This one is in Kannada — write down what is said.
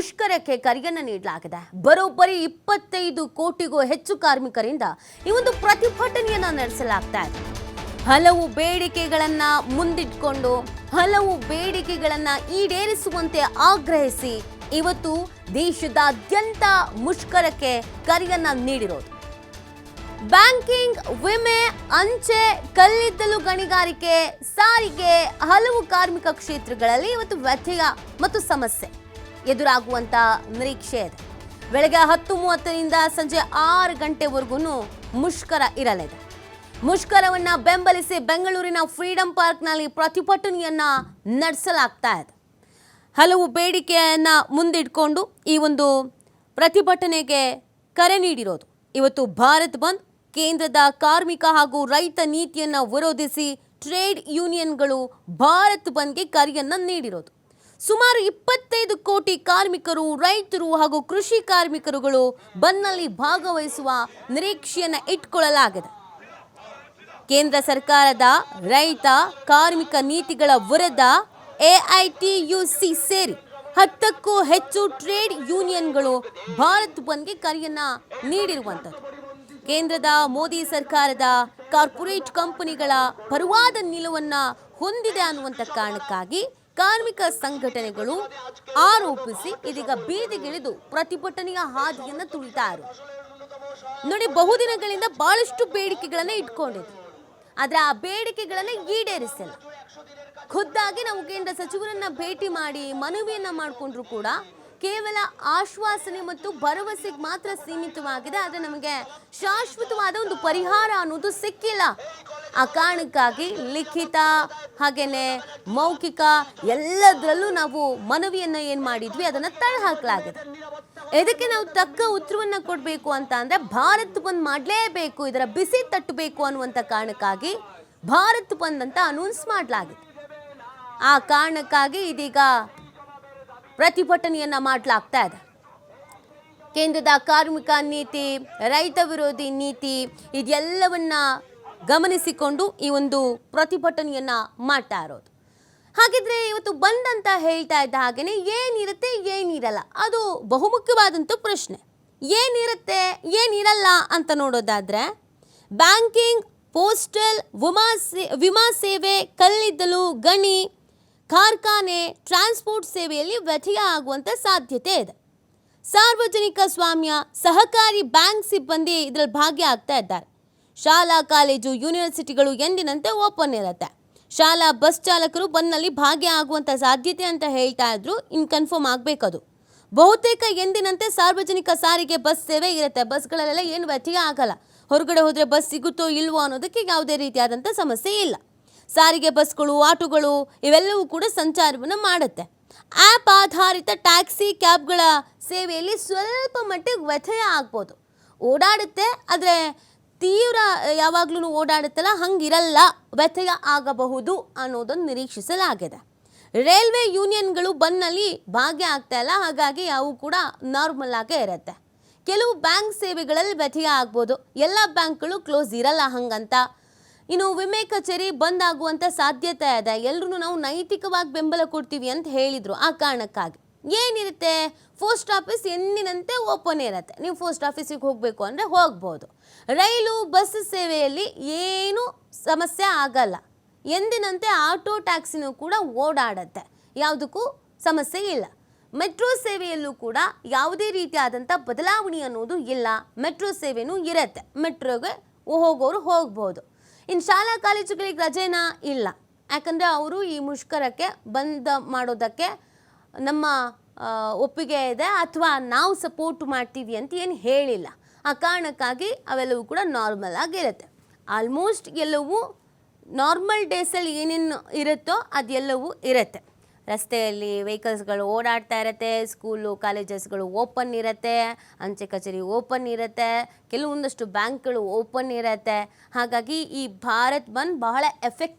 ಮುಷ್ಕರಕ್ಕೆ ಕರೆಯನ್ನು ನೀಡಲಾಗಿದೆ. ಬರೋಬ್ಬರಿ 25 ಕೋಟಿಗೂ ಹೆಚ್ಚು ಕಾರ್ಮಿಕರಿಂದ ಈ ಒಂದು ಪ್ರತಿಭಟನೆಯನ್ನ ನಡೆಸಲಾಗ್ತಾ ಇದೆ. ಹಲವು ಬೇಡಿಕೆಗಳನ್ನ ಮುಂದಿಟ್ಕೊಂಡು ಹಲವು ಬೇಡಿಕೆಗಳನ್ನ ಈಡೇರಿಸುವಂತೆ ಆಗ್ರಹಿಸಿ ಇವತ್ತು ದೇಶದಾದ್ಯಂತ ಮುಷ್ಕರಕ್ಕೆ ಕರೆಯನ್ನ ನೀಡಿರೋದು. ಬ್ಯಾಂಕಿಂಗ್, ವಿಮೆ, ಅಂಚೆ, ಕಲ್ಲಿದ್ದಲು ಗಣಿಗಾರಿಕೆ, ಸಾರಿಗೆ, ಹಲವು ಕಾರ್ಮಿಕ ಕ್ಷೇತ್ರಗಳಲ್ಲಿ ಇವತ್ತು ವ್ಯತ್ಯಯ ಮತ್ತು ಸಮಸ್ಯೆ ಎದುರಾಗುವಂತ ನಿರೀಕ್ಷೆ ಇದೆ. ಬೆಳಗ್ಗೆ 10:30ರಿಂದ ಸಂಜೆ 6 ಗಂಟೆವರೆಗೂ ಮುಷ್ಕರ ಇರಲಿದೆ. ಮುಷ್ಕರವನ್ನ ಬೆಂಬಲಿಸಿ ಬೆಂಗಳೂರಿನ ಫ್ರೀಡಂ ಪಾರ್ಕ್ನಲ್ಲಿ ಪ್ರತಿಭಟನೆಯನ್ನ ನಡೆಸಲಾಗ್ತಾ ಇದೆ. ಹಲವು ಬೇಡಿಕೆಯನ್ನ ಮುಂದಿಟ್ಕೊಂಡು ಈ ಒಂದು ಪ್ರತಿಭಟನೆಗೆ ಕರೆ ನೀಡಿರೋದು. ಇವತ್ತು ಭಾರತ್ ಬಂದ್, ಕೇಂದ್ರದ ಕಾರ್ಮಿಕ ಹಾಗೂ ರೈತ ನೀತಿಯನ್ನ ವಿರೋಧಿಸಿ ಟ್ರೇಡ್ ಯೂನಿಯನ್ಗಳು ಭಾರತ್ ಬಂದ್ಗೆ ಕರೆಯನ್ನ ನೀಡಿರೋದು. ಸುಮಾರು 25 ಕೋಟಿ ಕಾರ್ಮಿಕರು, ರೈತರು ಹಾಗೂ ಕೃಷಿ ಕಾರ್ಮಿಕರುಗಳು ಬಂದ್ನಲ್ಲಿ ಭಾಗವಹಿಸುವ ನಿರೀಕ್ಷೆಯನ್ನ ಇಟ್ಕೊಳ್ಳಲಾಗಿದೆ. ಕೇಂದ್ರ ಸರ್ಕಾರದ ರೈತ ಕಾರ್ಮಿಕ ನೀತಿಗಳ ವಿರುದ್ಧ AITUC ಸೇರಿ 10ಕ್ಕೂ ಹೆಚ್ಚು ಟ್ರೇಡ್ ಯೂನಿಯನ್ಗಳು ಭಾರತ್ ಬಂದ್ಗೆ ಕರೆಯನ್ನ ನೀಡಿರುವಂಥದ್ದು. ಕೇಂದ್ರದ ಮೋದಿ ಸರ್ಕಾರದ ಕಾರ್ಪೊರೇಟ್ ಕಂಪನಿಗಳ ಪರವಾದ ನಿಲುವನ್ನ ಹೊಂದಿದೆ ಅನ್ನುವಂಥ ಕಾರಣಕ್ಕಾಗಿ ಕಾರ್ಮಿಕ ಸಂಘಟನೆಗಳು ಆರೋಪಿಸಿ ಇದೀಗ ಬೀದಿಗಿಳಿದು ಪ್ರತಿಭಟನೆಯ ಹಾದಿಯನ್ನು ತುಳಿತಾ ಇದ್ದಾರೆ. ನೋಡಿ, ಬಹುದಿನಗಳಿಂದ ಬಹಳಷ್ಟು ಬೇಡಿಕೆಗಳನ್ನ ಇಟ್ಕೊಂಡಿದ್ರು, ಆದ್ರೆ ಆ ಬೇಡಿಕೆಗಳನ್ನ ಈಡೇರಿಸಿಲ್ಲ. ಖುದ್ದಾಗಿ ನಾವು ಕೇಂದ್ರ ಸಚಿವರನ್ನ ಭೇಟಿ ಮಾಡಿ ಮನವಿಯನ್ನ ಮಾಡಿಕೊಂಡ್ರು ಕೂಡ ಕೇವಲ ಆಶ್ವಾಸನೆ ಮತ್ತು ಭರವಸೆಗೆ ಮಾತ್ರ ಸೀಮಿತವಾಗಿದೆ. ಆದರೆ ನಮಗೆ ಶಾಶ್ವತವಾದ ಒಂದು ಪರಿಹಾರ ಅನ್ನೋದು ಸಿಕ್ಕಿಲ್ಲ. ಆ ಕಾರಣಕ್ಕಾಗಿ ಲಿಖಿತ ಹಾಗೇನೆ ಮೌಖಿಕ ಎಲ್ಲದರಲ್ಲೂ ನಾವು ಮನವಿಯನ್ನ ಏನ್ ಮಾಡಿದ್ವಿ ಅದನ್ನ ತಳ್ಳಹಾಕಲಾಗಿದೆ. ಇದಕ್ಕೆ ನಾವು ತಕ್ಕ ಉತ್ತರವನ್ನ ಕೊಡಬೇಕು ಅಂತ ಅಂದ್ರೆ ಭಾರತ್ ಬಂದ್ ಮಾಡಲೇಬೇಕು, ಇದರ ಬಿಸಿ ತಟ್ಟಬೇಕು ಅನ್ನುವಂಥ ಕಾರಣಕ್ಕಾಗಿ ಭಾರತ್ ಬಂದ್ ಅಂತ ಅನೌನ್ಸ್ ಮಾಡಲಾಗಿದೆ. ಆ ಕಾರಣಕ್ಕಾಗಿ ಇದೀಗ ಪ್ರತಿಭಟನೆಯನ್ನ ಮಾಡಲಾಗ್ತಾ ಇದೆ. ಕೇಂದ್ರದ ಕಾರ್ಮಿಕ ನೀತಿ, ರೈತ ವಿರೋಧಿ ನೀತಿ ಇದೆಲ್ಲವನ್ನ ಗಮನಿಸಿಕೊಂಡು ಈ ಒಂದು ಪ್ರತಿಭಟನೆಯನ್ನ ಮಾಡ್ತಾ ಇರೋದು. ಹಾಗಿದ್ರೆ ಇವತ್ತು ಬಂದ್ ಅಂತ ಹೇಳ್ತಾ ಇದ್ದ ಹಾಗೇನೆ ಏನಿರುತ್ತೆ ಏನಿರಲ್ಲ ಅದು ಬಹುಮುಖ್ಯವಾದಂಥ ಪ್ರಶ್ನೆ. ಏನಿರುತ್ತೆ ಏನಿರಲ್ಲ ಅಂತ ನೋಡೋದಾದ್ರೆ ಬ್ಯಾಂಕಿಂಗ್, ಪೋಸ್ಟಲ್, ವಿಮಾ ಸೇವೆ, ಕಲ್ಲಿದ್ದಲು ಗಣಿ, ಕಾರ್ಖಾನೆ, ಟ್ರಾನ್ಸ್ಪೋರ್ಟ್ ಸೇವೆಯಲ್ಲಿ ವ್ಯತ್ಯಯ ಆಗುವಂಥ ಸಾಧ್ಯತೆ ಇದೆ. ಸಾರ್ವಜನಿಕ ಸ್ವಾಮ್ಯ, ಸಹಕಾರಿ ಬ್ಯಾಂಕ್ ಸಿಬ್ಬಂದಿ ಇದರಲ್ಲಿ ಭಾಗಿಯಾಗ್ತಾ ಇದ್ದಾರೆ. ಶಾಲಾ ಕಾಲೇಜು, ಯೂನಿವರ್ಸಿಟಿಗಳು ಎಂದಿನಂತೆ ಓಪನ್ ಇರುತ್ತೆ. ಶಾಲಾ ಬಸ್ ಚಾಲಕರು ಬಂದ್ನಲ್ಲಿ ಭಾಗಿಯಾಗುವಂಥ ಸಾಧ್ಯತೆ ಅಂತ ಹೇಳ್ತಾ ಇದ್ರು. ಇನ್ನು ಕನ್ಫರ್ಮ್ ಆಗಬೇಕದು. ಬಹುತೇಕ ಎಂದಿನಂತೆ ಸಾರ್ವಜನಿಕ ಸಾರಿಗೆ ಬಸ್ ಸೇವೆ ಇರುತ್ತೆ. ಬಸ್ಗಳಲ್ಲೆಲ್ಲ ಏನು ವ್ಯತ್ಯಯ ಆಗಲ್ಲ. ಹೊರಗಡೆ ಹೋದರೆ ಬಸ್ ಸಿಗುತ್ತೋ ಇಲ್ವೋ ಅನ್ನೋದಕ್ಕೆ ಯಾವುದೇ ರೀತಿಯಾದಂಥ ಸಮಸ್ಯೆ ಇಲ್ಲ. ಸಾರಿಗೆ ಬಸ್ಗಳು, ಆಟೋಗಳು ಇವೆಲ್ಲವೂ ಕೂಡ ಸಂಚಾರವನ್ನು ಮಾಡುತ್ತೆ. ಆ್ಯಪ್ ಆಧಾರಿತ ಟ್ಯಾಕ್ಸಿ, ಕ್ಯಾಬ್ಗಳ ಸೇವೆಯಲ್ಲಿ ಸ್ವಲ್ಪ ಮಟ್ಟಿಗೆ ವ್ಯತ್ಯಯ ಆಗ್ಬೋದು. ಓಡಾಡುತ್ತೆ, ಆದರೆ ತೀವ್ರ ಯಾವಾಗಲೂ ಓಡಾಡುತ್ತಲ್ಲ ಹಂಗಿರಲ್ಲ, ವ್ಯತ್ಯಯ ಆಗಬಹುದು ಅನ್ನೋದನ್ನು ನಿರೀಕ್ಷಿಸಲಾಗಿದೆ. ರೈಲ್ವೆ ಯೂನಿಯನ್ಗಳು ಬಂದ್ನಲ್ಲಿ ಭಾಗಿಯಾಗ್ತಾ ಇಲ್ಲ, ಹಾಗಾಗಿ ಅವು ಕೂಡ ನಾರ್ಮಲ್ ಆಗೇ ಇರುತ್ತೆ. ಕೆಲವು ಬ್ಯಾಂಕ್ ಸೇವೆಗಳಲ್ಲಿ ವ್ಯತ್ಯಯ ಆಗ್ಬೋದು. ಎಲ್ಲ ಬ್ಯಾಂಕ್ಗಳು ಕ್ಲೋಸ್ ಇರಲ್ಲ ಹಂಗಂತ. ಇನ್ನು ವಿಮೆ ಕಚೇರಿ ಬಂದ್ ಆಗುವಂಥ ಸಾಧ್ಯತೆ ಇದೆ. ಎಲ್ಲರೂ ನಾವು ನೈತಿಕವಾಗಿ ಬೆಂಬಲ ಕೊಡ್ತೀವಿ ಅಂತ ಹೇಳಿದರು. ಆ ಕಾರಣಕ್ಕಾಗಿ ಏನಿರುತ್ತೆ, ಪೋಸ್ಟ್ ಆಫೀಸ್ ಎಂದಿನಂತೆ ಓಪನ್ ಇರುತ್ತೆ. ನೀವು ಪೋಸ್ಟ್ ಆಫೀಸಿಗೆ ಹೋಗಬೇಕು ಅಂದರೆ ಹೋಗ್ಬೋದು. ರೈಲು, ಬಸ್ ಸೇವೆಯಲ್ಲಿ ಏನು ಸಮಸ್ಯೆ ಆಗಲ್ಲ. ಎಂದಿನಂತೆ ಆಟೋ, ಟ್ಯಾಕ್ಸಿನೂ ಕೂಡ ಓಡಾಡುತ್ತೆ, ಯಾವುದಕ್ಕೂ ಸಮಸ್ಯೆ ಇಲ್ಲ. ಮೆಟ್ರೋ ಸೇವೆಯಲ್ಲೂ ಕೂಡ ಯಾವುದೇ ರೀತಿಯಾದಂಥ ಬದಲಾವಣೆ ಅನ್ನೋದು ಇಲ್ಲ. ಮೆಟ್ರೋ ಸೇವೆನೂ ಇರುತ್ತೆ, ಮೆಟ್ರೋಗೆ ಹೋಗೋರು ಹೋಗ್ಬೋದು. ಇನ್ನು ಶಾಲಾ ಕಾಲೇಜುಗಳಿಗೆ ರಜೆನಾ ಇಲ್ಲ, ಯಾಕಂದರೆ ಅವರು ಈ ಮುಷ್ಕರಕ್ಕೆ ಬಂದ್ ಮಾಡೋದಕ್ಕೆ ನಮ್ಮ ಒಪ್ಪಿಗೆ ಇದೆ ಅಥವಾ ನಾವು ಸಪೋರ್ಟ್ ಮಾಡ್ತೀವಿ ಅಂತ ಏನು ಹೇಳಿಲ್ಲ. ಆ ಕಾರಣಕ್ಕಾಗಿ ಅವೆಲ್ಲವೂ ಕೂಡ ನಾರ್ಮಲ್ ಆಗಿರುತ್ತೆ. ಆಲ್ಮೋಸ್ಟ್ ಎಲ್ಲವೂ ನಾರ್ಮಲ್ ಡೇಸಲ್ಲಿ ಏನೇನು ಇರುತ್ತೋ ಅದೆಲ್ಲವೂ ಇರುತ್ತೆ. ರಸ್ತೆಯಲ್ಲಿ ವೆಹಿಕಲ್ಸ್ಗಳು ಓಡಾಡ್ತಾ ಇರುತ್ತೆ, ಸ್ಕೂಲು ಕಾಲೇಜಸ್ಗಳು ಓಪನ್ ಇರುತ್ತೆ, ಅಂಚೆ ಕಚೇರಿ ಓಪನ್ ಇರುತ್ತೆ, ಕೆಲವೊಂದಷ್ಟು ಬ್ಯಾಂಕ್ಗಳು ಓಪನ್ ಇರುತ್ತೆ. ಹಾಗಾಗಿ ಈ ಭಾರತ್ ಬಂದ್ ಬಹಳ ಎಫೆಕ್ಟಿವ್